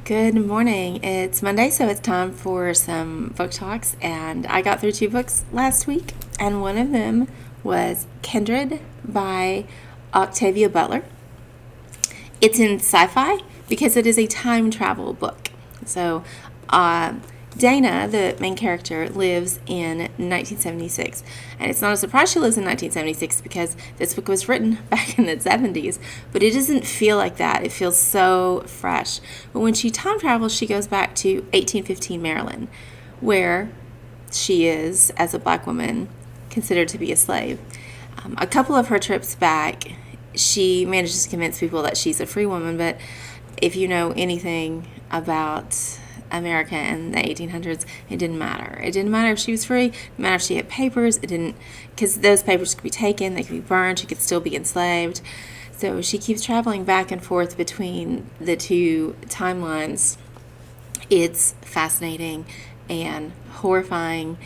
Good morning. It's Monday, so it's time for some book talks. And I got through 2 books last week, and one of them was Kindred by Octavia Butler. It's in sci-fi because it is a time travel book. So Dana, the main character, lives in 1976. And it's not a surprise she lives in 1976 because this book was written back in the 70s. But it doesn't feel like that. It feels so fresh. But when she time travels, she goes back to 1815 Maryland, where she is, as a black woman, considered to be a slave. A couple of her trips back, she manages to convince people that she's a free woman. But if you know anything about America in the 1800s, it didn't matter. It didn't matter if she was free. It didn't matter if she had papers. It didn't, because those papers could be taken, they could be burned, she could still be enslaved. So she keeps traveling back and forth between the two timelines. It's fascinating and horrifying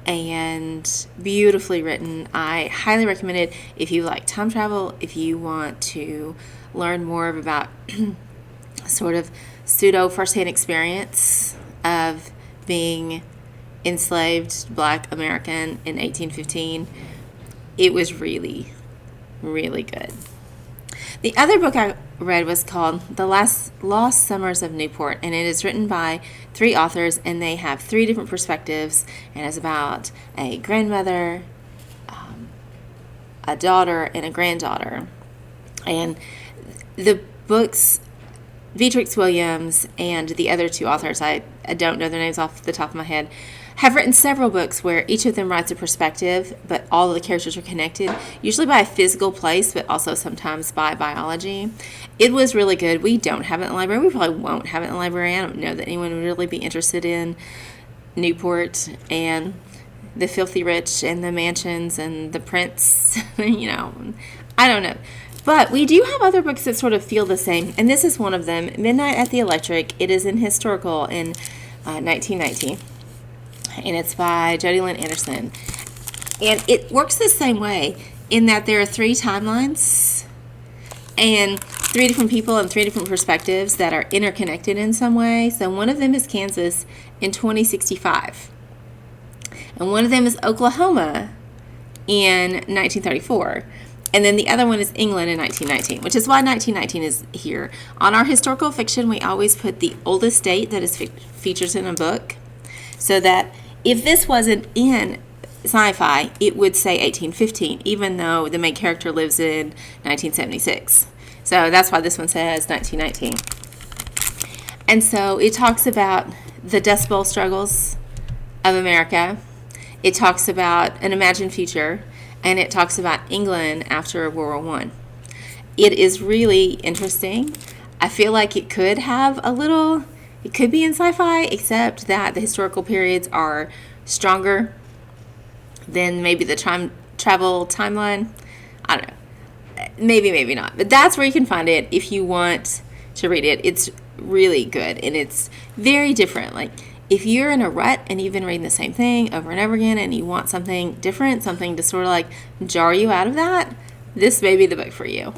and beautifully written. I highly recommend it if you like time travel, if you want to learn more about sort of pseudo firsthand experience of being enslaved black American in 1815. It was really, really good. The other book I read was called The Lost Summers of Newport, and it is written by 3 authors, and they have 3 different perspectives, and it's about a grandmother, a daughter, and a granddaughter. And the books, Beatrix Williams and the other 2 authors, I don't know their names off the top of my head, have written several books where each of them writes a perspective, but all of the characters are connected, usually by a physical place, but also sometimes by biology. It was really good. We don't have it in the library. We probably won't have it in the library. I don't know that anyone would really be interested in Newport and the filthy rich and the mansions and the prince. I don't know. But we do have other books that sort of feel the same, and this is one of them, Midnight at the Electric. It is in historical in 1919, and it's by Jodi Lynn Anderson. And it works the same way in that there are 3 timelines and 3 different people and 3 different perspectives that are interconnected in some way. So one of them is Kansas in 2065, and one of them is Oklahoma in 1934. And then the other one is England in 1919, which is why 1919 is here. On our historical fiction, we always put the oldest date that is featured in a book, so that if this wasn't in sci-fi, it would say 1815, even though the main character lives in 1976. So that's why this one says 1919. And so it talks about the Dust Bowl struggles of America. It talks about an imagined future. And it talks about England after World War I. It is really interesting. I feel like it could be in sci-fi, except that the historical periods are stronger than maybe the time travel timeline. I don't know. Maybe not. But that's where you can find it if you want to read it. It's really good, and it's very different. Like, if you're in a rut and you've been reading the same thing over and over again and you want something different, something to sort of like jar you out of that, this may be the book for you.